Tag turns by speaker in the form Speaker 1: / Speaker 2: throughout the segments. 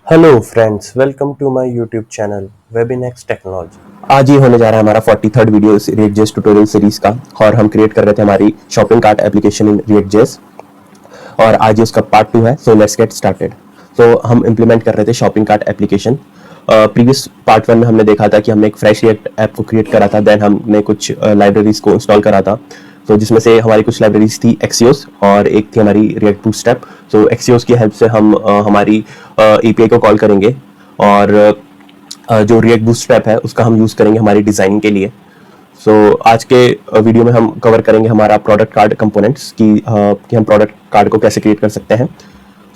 Speaker 1: Hello friends, welcome to my YouTube channel Webinex technology. आज ये होने जा रहा है हमारा 43rd वीडियो रिएक्ट.जेएस ट्यूटोरियल सीरीज का, और हम क्रिएट कर रहे थे हमारी शॉपिंग कार्ट एप्लीकेशन इन रिएक्ट.जेएस, और आज ये उसका पार्ट 2 है। So let's get started. तो हम इम्प्लीमेंट कर रहे थे shopping cart application. Previous part 1 में हमने देखा था कि हमने एक फ्रेश रिएक्ट ऐप को क्रिएट करा था, देन हमने कुछ लाइब्रेरीज को इंस्टॉल करा था। तो जिसमें से हमारी कुछ लाइब्रेरीज थी एक्सियोस और एक थी हमारी रिएक्ट बूटस्ट्रैप। तो एक्सियोस की हेल्प से हम हमारी एपीआई को कॉल करेंगे, और जो रिएक्ट बूटस्ट्रैप है उसका हम यूज़ करेंगे हमारी डिज़ाइनिंग के लिए। आज के वीडियो में हम कवर करेंगे हमारा प्रोडक्ट कार्ड कंपोनेंट्स कि हम प्रोडक्ट कार्ड को कैसे क्रिएट कर सकते हैं।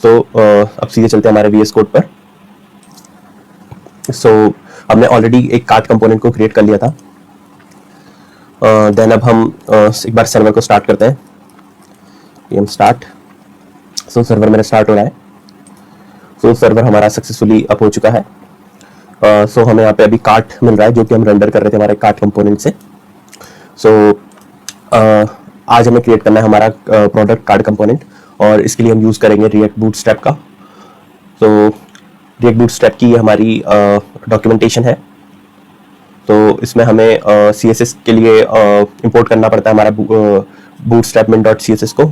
Speaker 1: अब सीधे चलते हैं हमारे वीएस कोड पर। हमने ऑलरेडी एक कार्ड कंपोनेंट को क्रिएट कर लिया था। देन अब हम एक बार सर्वर को स्टार्ट करते हैं। हम स्टार्ट। सर्वर मेरा स्टार्ट हो रहा है। सर्वर हमारा सक्सेसफुली अप हो चुका है। हमें यहाँ पे अभी कार्ट मिल रहा है जो कि हम रेंडर कर रहे थे हमारे कार्ट कंपोनेंट से। आज हमें क्रिएट करना है हमारा प्रोडक्ट कार्ड कंपोनेंट, और इसके लिए हम यूज़ करेंगे रिएक्ट बूटस्ट्रैप का। रिएक्ट बूटस्ट्रैप की ये हमारी डॉक्यूमेंटेशन है। तो इसमें हमें CSS के लिए इंपोर्ट करना पड़ता है हमारा बूटस्ट्रैप min.css को,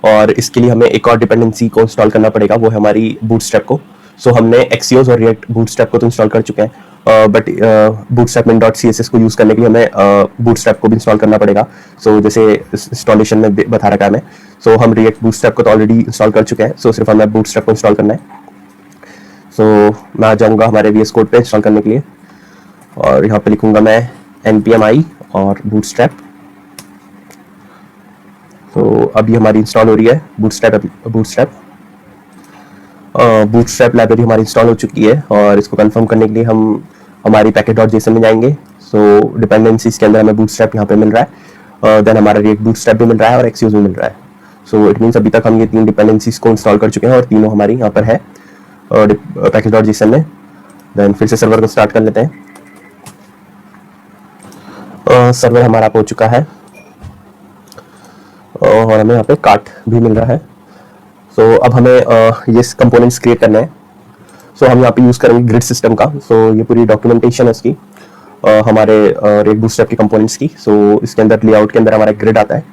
Speaker 1: और इसके लिए हमें एक और डिपेंडेंसी को इंस्टॉल करना पड़ेगा, वो है हमारी बूटस्ट्रैप को। हमने एक्सियोस और रिएक्ट बूटस्ट्रैप को तो इंस्टॉल कर चुके हैं, बट बूटस्ट्रैप min.css को यूज़ करने के लिए हमें बूटस्ट्रैप को भी इंस्टॉल करना पड़ेगा। जैसे इंस्टॉलेशन में बता रखा है हमें। हम रिएक्ट बूटस्ट्रैप को तो ऑलरेडी इंस्टॉल कर चुके हैं। सिर्फ हमें बूटस्ट्रैप को इंस्टॉल करना है। मैं आ जाऊँगा हमारे VS कोड पे इंस्टॉल करने के लिए, और यहाँ पे लिखूंगा मैं npm-i और बूटस्ट्रैप। अभी हमारी इंस्टॉल हो रही है बूटस्ट्रैप लाइब्रेरी हमारी इंस्टॉल हो चुकी है, और इसको कंफर्म करने के लिए हम हमारी पैकेज.json में जाएंगे। डिपेंडेंसीज के अंदर हमें बूटस्ट्रैप यहाँ पे मिल रहा है, देन हमारा रिएक्ट बूटस्ट्रैप भी मिल रहा है और एक्सियोस भी मिल रहा है। इट मीन्स अभी तक हम ये 3 डिपेंडेंसीज को इंस्टॉल कर चुके हैं, और तीनों हमारी यहाँ पर है पैकेज.json में। देन फिर से सर्वर को स्टार्ट कर लेते हैं। सर्वर हमारा हो चुका है, और हमें यहाँ पे कार्ट भी मिल रहा है। अब हमें ये कंपोनेंट्स क्रिएट करने हैं। हम यहाँ पे यूज़ करेंगे ग्रिड सिस्टम का। ये पूरी डॉक्यूमेंटेशन है इसकी, हमारे रिएक्ट बूटस्ट्रैप के कंपोनेंट्स की। इसके अंदर लेआउट के अंदर हमारा ग्रिड आता है।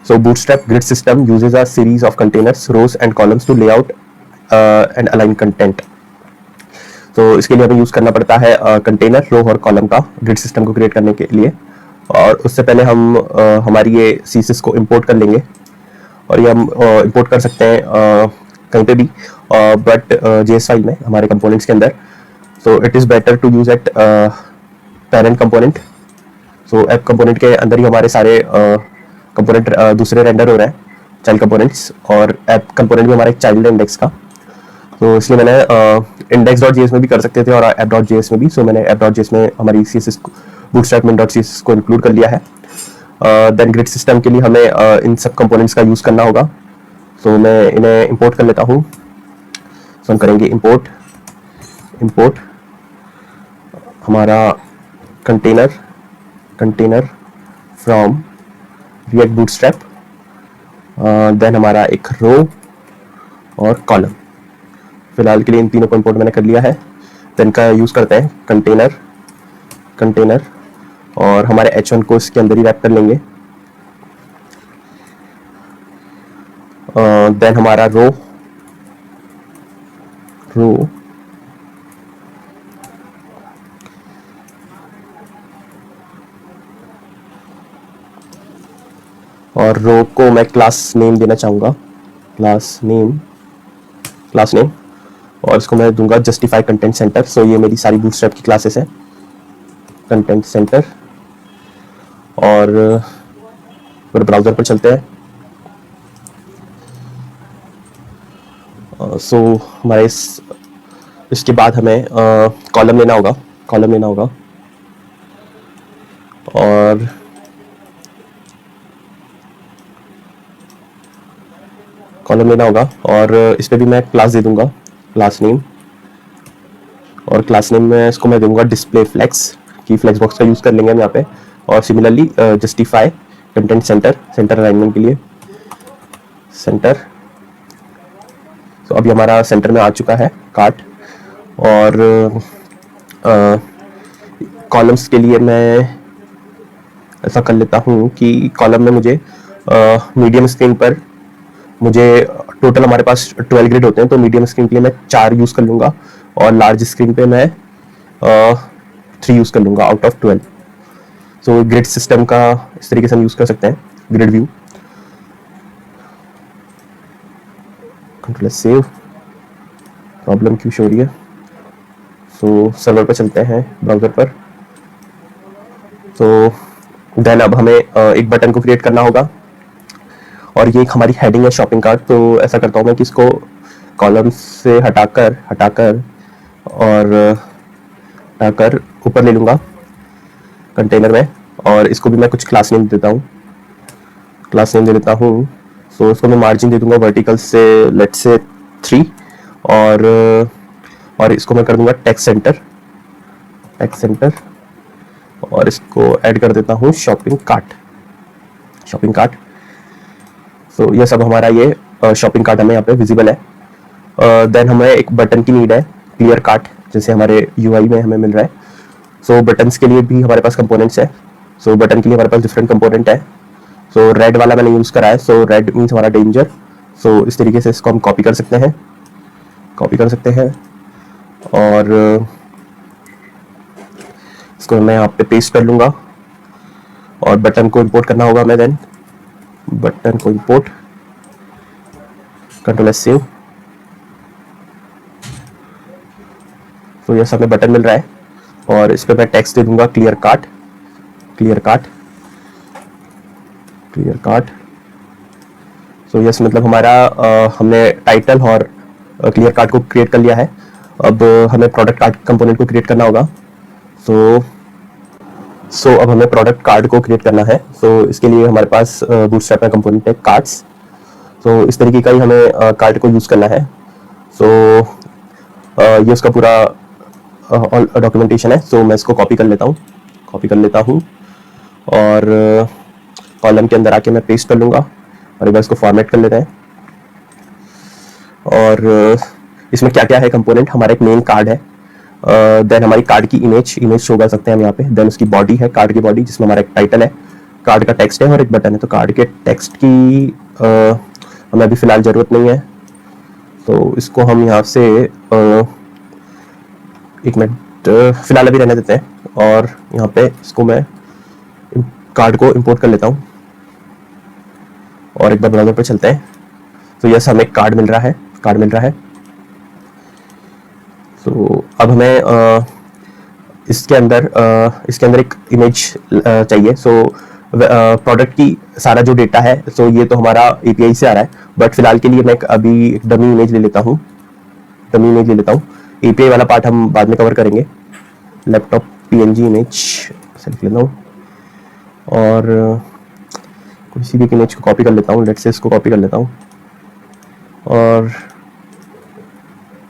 Speaker 1: Bootstrap grid system uses a series of containers, rows and columns to layout and align content. इसके लिए हमें यूज़ करना पड़ता है कंटेनर, रो और कॉलम का ग्रिड सिस्टम को क्रिएट करने के लिए। और उससे पहले हम हमारी ये CSS को इंपोर्ट कर लेंगे, और ये हम इंपोर्ट कर सकते हैं कहीं पे भी, बट JS फाइल में हमारे कंपोनेंट्स के अंदर। It is better to use at parent component. App component के अंदर ही हमारे सारे कंपोनेंट दूसरे रेंडर हो रहे हैं, चाइल्ड कंपोनेंट्स, और ऐप कंपोनेंट भी हमारा एक चाइल्ड है इंडेक्स का। इसलिए मैंने index.js में भी कर सकते थे और app.js में भी। मैंने app.js में हमारी CSS बूटस्ट्रैप min.css को इंक्लूड कर लिया है। देन ग्रिड सिस्टम के लिए हमें इन सब कंपोनेंट्स का यूज़ करना होगा। मैं इन्हें इंपोर्ट कर लेता हूँ। हम करेंगे इंपोर्ट हमारा container from React Bootstrap, then हमारा एक रो और कॉलम। फिलहाल के लिए इन तीनों को इंपोर्ट मैंने कर लिया है। देन का यूज़ करते हैं कंटेनर, और हमारे h1 को इसके अंदर ही रैप कर लेंगे। देन हमारा रो और रो को मैं क्लास नेम देना चाहूँगा, क्लास नेम, और इसको मैं दूंगा जस्टिफाई कंटेंट सेंटर। ये मेरी सारी बूटस्ट्रैप की क्लासेस है, कंटेंट सेंटर। और फिर ब्राउज़र पर चलते हैं। हमारे इसके बाद हमें कॉलम लेना होगा, और और इस पर भी मैं क्लास दे दूंगा, क्लास नेम, और क्लास नेम में इसको मैं दूंगा डिस्प्ले फ्लेक्स, की फ्लेक्स बॉक्स का यूज़ कर लेंगे हम यहाँ पे। और similarly justify content centre alignment के लिए सेंटर। अभी हमारा सेंटर में आ चुका है कार्ट। और कॉलम्स के लिए मैं ऐसा कर लेता हूँ कि कॉलम में मुझे मीडियम स्क्रीन पर मुझे टोटल हमारे पास 12 ग्रिड होते हैं, तो मीडियम स्क्रीन के लिए मैं 4 यूज़ कर लूँगा और लार्ज स्क्रीन पे मैं 3 यूज़ कर लूँगा out of 12। So grid system का इस तरीके से हम यूज़ कर सकते हैं, grid view. Control save, problem क्यों शो हो रही है। सो सर्वर पर चलते हैं, ब्राउज़र पर। तो देन अब हमें एक बटन को क्रिएट करना होगा और ये एक हमारी हेडिंग है शॉपिंग कार्ट। तो ऐसा करता हूँ मैं कि इसको कॉलम से हटाकर और हटाकर ऊपर ले लूँगा कंटेनर में, और इसको भी मैं कुछ क्लास नेम देता हूँ, क्लास नेम दे देता हूँ। सो इसको मैं मार्जिन दे दूँगा वर्टिकल से लेट्स से 3, और इसको मैं कर दूँगा टेक्स्ट सेंटर, और इसको ऐड कर देता हूँ शॉपिंग कार्ट। सो ये सब हमारा ये शॉपिंग कार्ट हमें यहाँ पे विजिबल है। देन हमें एक बटन की नीड है, क्लियर कार्ट, जैसे हमारे यूआई में हमें मिल रहा है। सो बटन्स के लिए भी हमारे पास कंपोनेंट्स है। सो बटन के लिए हमारे पास डिफरेंट कंपोनेंट है। सो रेड वाला मैंने यूज़ करा है, सो रेड मीन्स हमारा डेंजर। सो इस तरीके से इसको हम कॉपी कर सकते हैं और इसको मैं यहाँ पे पेस्ट कर लूँगा और बटन को इंपोर्ट करना होगा हमें। देन बटन को इंपोर्ट, कंट्रोल सेव। तो यस हमें बटन मिल रहा है और इस पर मैं टेक्स्ट दे दूंगा क्लियर कार्ट। सो यस मतलब हमारा हमने टाइटल और क्लियर कार्ट को क्रिएट कर लिया है। अब हमें प्रोडक्ट कार्ड कंपोनेंट को क्रिएट करना होगा। सो अब हमें प्रोडक्ट कार्ड को क्रिएट करना है। सो इसके लिए हमारे पास बूटस्ट्रैप में कंपोनेंट है कार्ड्स। सो इस तरीके का ही हमें कार्ड को यूज़ करना है। सो ये उसका पूरा डॉक्यूमेंटेशन है। सो मैं इसको कॉपी कर लेता हूँ और कॉलम के अंदर आके मैं पेस्ट कर लूँगा और एक बार इसको फॉर्मेट कर लेते हैं। और इसमें क्या क्या है कंपोनेंट, हमारा एक मेन कार्ड है, देन हमारी कार्ड की इमेज शो कर सकते हैं हम यहाँ पे। देन उसकी बॉडी है, कार्ड की बॉडी, जिसमें हमारा एक टाइटल है, कार्ड का टेक्स्ट है और एक बटन है। तो कार्ड के टेक्स्ट की हमें अभी फिलहाल ज़रूरत नहीं है, तो इसको हम यहाँ से एक मिनट फिलहाल अभी रहने देते हैं। और यहाँ पे इसको मैं कार्ड को इंपोर्ट कर लेता हूँ और एक बार ब्राउज़र पे चलते हैं। तो यस हमें कार्ड मिल रहा है। तो अब हमें इसके अंदर एक इमेज चाहिए। सो प्रोडक्ट की सारा जो डेटा है, सो ये तो हमारा एपीआई से आ रहा है, बट फिलहाल के लिए मैं अभी एक डमी इमेज ले लेता हूँ। एपीआई वाला पार्ट हम बाद में कवर करेंगे। लैपटॉप पीएनजी इमेज सेलेक्ट लेता हूँ और किसी भी इमेज को कॉपी कर लेता हूँ। लेट्स से इसको कॉपी कर लेता हूँ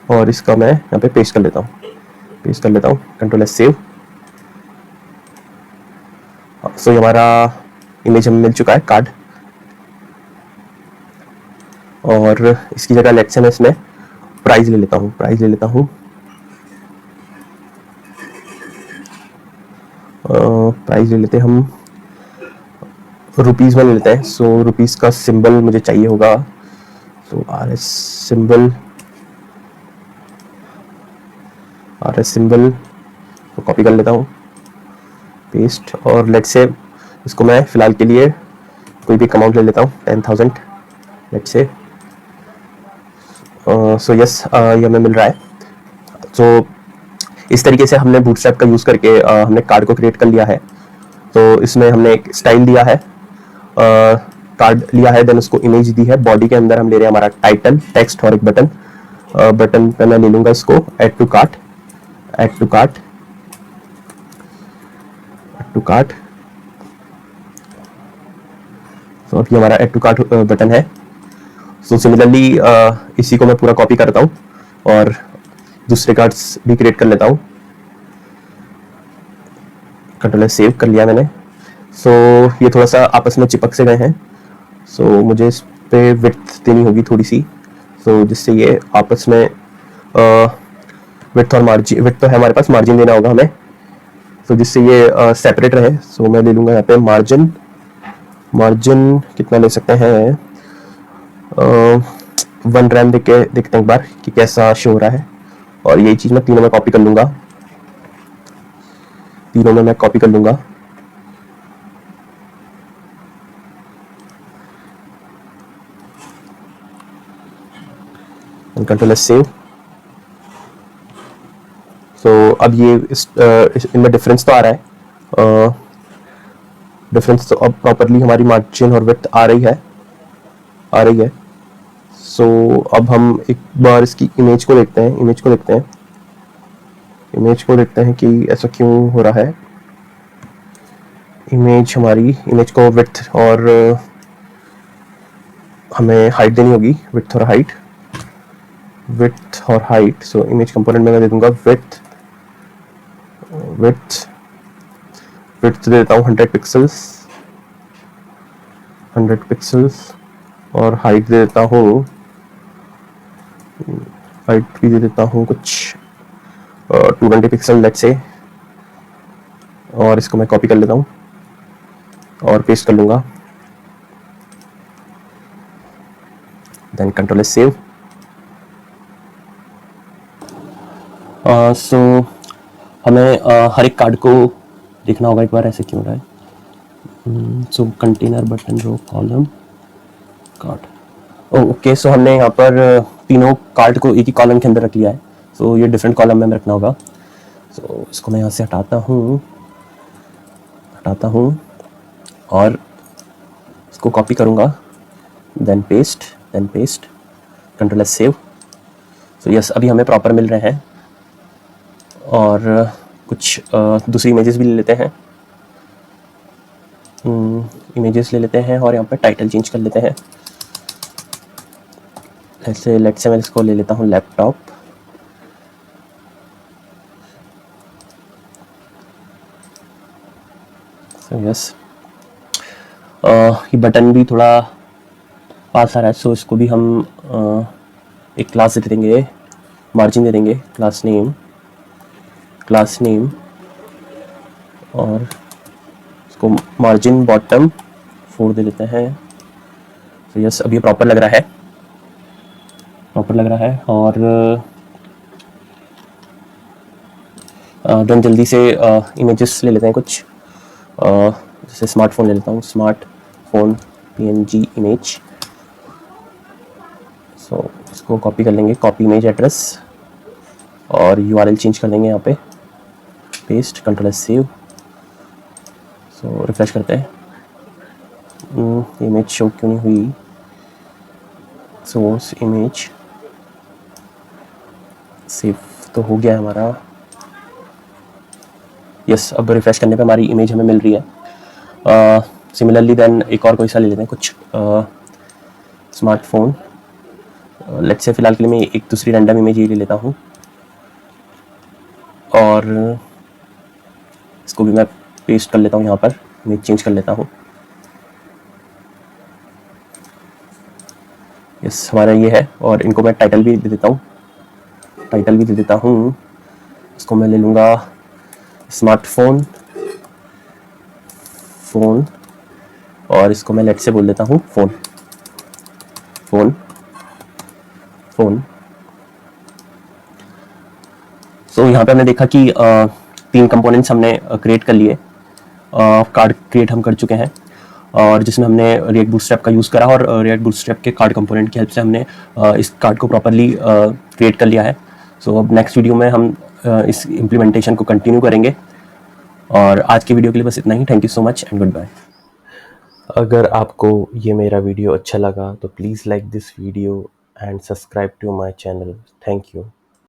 Speaker 1: और इसका मैं यहाँ पे पेस्ट कर लेता हूँ। Control S save. सो हमारा इमेज हमें मिल चुका है, कार्ड। और इसकी जगह लेट्स से मैं इसमें प्राइस ले लेता हूँ। प्राइस ले लेते हैं हम, रुपीज़ में ले लेते हैं। सो रुपीज़ का सिंबल मुझे चाहिए होगा, तो आर एस सिंबल तो कॉपी कर लेता हूँ, पेस्ट। और लेट्स से इसको मैं फिलहाल के लिए कोई भी अमाउंट ले लेता हूँ, 10,000 लेट्स से। सो यस ये हमें मिल रहा है। सो इस तरीके से हमने बूटस्ट्रैप का यूज़ करके हमने कार्ड को क्रिएट कर लिया है। तो इसमें हमने एक स्टाइल दिया है, कार्ड लिया है, देन उसको इमेज दी है। बॉडी के अंदर हम ले रहे हैं हमारा टाइटल, टेक्स्ट और एक बटन। बटन पे मैं ले लूँगा इसको ऐड टू कार्ट। तो अभी हमारा ऐड टू कार्ट बटन है। सो सिमिलरली इसी को मैं पूरा कॉपी करता हूँ और दूसरे कार्ड्स भी क्रिएट कर लेता हूँ। कंट्रोल सेव कर लिया मैंने। सो ये थोड़ा सा आपस में चिपक से गए हैं, सो मुझे इस पे विड्थ देनी होगी थोड़ी सी, सो जिससे ये आपस में विड्थ और मार्जिन, विड्थ तो है हमारे पास, मार्जिन देना होगा हमें, तो जिससे ये सेपरेट रहे। सो मैं ले लूँगा यहाँ पे मार्जिन। मार्जिन कितना ले सकते हैं, 1 रैम देख के देखते हैं एक बार कि कैसा शो हो रहा है। और यही चीज़ मैं तीनों में कॉपी कर लूँगा, तीनों में मैं कॉपी कर लूँगा। Control S save. सो अब ये इनमें डिफरेंस तो आ रहा है, डिफरेंस तो अब प्रॉपरली हमारी मार्जिन और विड्थ आ रही है। सो अब हम एक बार इसकी इमेज को देखते हैं, इमेज को देखते हैं कि ऐसा क्यों हो रहा है। इमेज को विड्थ और हमें हाइट देनी होगी, विड्थ और हाइट। सो इमेज कंपोनेंट में मैं दे दूंगा विड्थ दे देता हूँ 100 पिक्सल्स, और हाइट दे देता हूँ, कुछ 220 पिक्सल लेट्स से। और इसको मैं कॉपी कर लेता हूँ और पेस्ट कर लूँगा, देन कंट्रोल एस सेव। सो हमें हर एक कार्ड को देखना होगा एक बार ऐसे क्यों रहा है। सो कंटेनर, बटन, रो, कॉलम, कार्ड। ओके, सो हमने यहाँ पर तीनों कार्ड को एक ही कॉलम के अंदर रख लिया है। सो ये डिफरेंट कॉलम में रखना होगा। सो इसको मैं यहाँ से हटाता हूँ और इसको कॉपी करूँगा, then paste, control S save. So yes, अभी हमें प्रॉपर मिल रहे हैं। और कुछ दूसरी इमेजेस भी ले लेते हैं, और यहाँ पे टाइटल चेंज कर लेते हैं। ऐसे लेट्स से मैं इसको ले लेता हूँ लैपटॉप। सो यस, ये बटन भी थोड़ा पास आ रहा है, सो इसको भी हम एक क्लास दे देंगे, मार्जिन दे देंगे, क्लास नेम, और इसको मार्जिन बॉटम 4 दे देते हैं। तो यस, अब ये प्रॉपर लग रहा है। और देन जल्दी से इमेजेस ले लेते हैं कुछ, जैसे स्मार्टफोन ले लेता हूँ, स्मार्टफोन PNG इमेज। सो इसको कॉपी कर लेंगे, कॉपी इमेज एड्रेस, और URL चेंज कर देंगे यहाँ पे, पेस्ट, कंट्रोल एस सेव। सो रिफ्रेश करते हैं, इमेज शो क्यों नहीं हुई। सोर्स इमेज सेव तो हो गया है हमारा। यस, अब रिफ्रेश करने पे हमारी इमेज हमें मिल रही है। सिमिलरली देन एक और कोई सा ले लेते हैं, कुछ स्मार्टफोन। लेट्स से फिलहाल के लिए मैं एक दूसरी रैंडम इमेज ये ले लेता हूँ, और इसको भी मैं पेस्ट कर लेता हूँ यहाँ पर, इमेज चेंज कर लेता हूँ। यस, हमारा ये है। और इनको मैं टाइटल भी दे देता हूँ, इसको मैं ले लूँगा स्मार्टफोन, और इसको मैं लेट से बोल देता हूँ फोन। सो यहाँ पे हमने देखा कि 3 कंपोनेंट्स हमने क्रिएट कर लिए, कार्ड क्रिएट हम कर चुके हैं, और जिसमें हमने रिएक्ट बूटस्ट्रैप का यूज़ करा, और रिएक्ट बूटस्ट्रैप के कार्ड कंपोनेंट की हेल्प से हमने इस कार्ड को प्रॉपरली क्रिएट कर लिया है। सो अब नेक्स्ट वीडियो में हम इस इम्प्लीमेंटेशन को कंटिन्यू करेंगे। और आज की वीडियो के लिए बस इतना ही। Thank you so much and goodbye. अगर आपको ये मेरा वीडियो अच्छा लगा तो please like this video and subscribe to my channel. Thank you.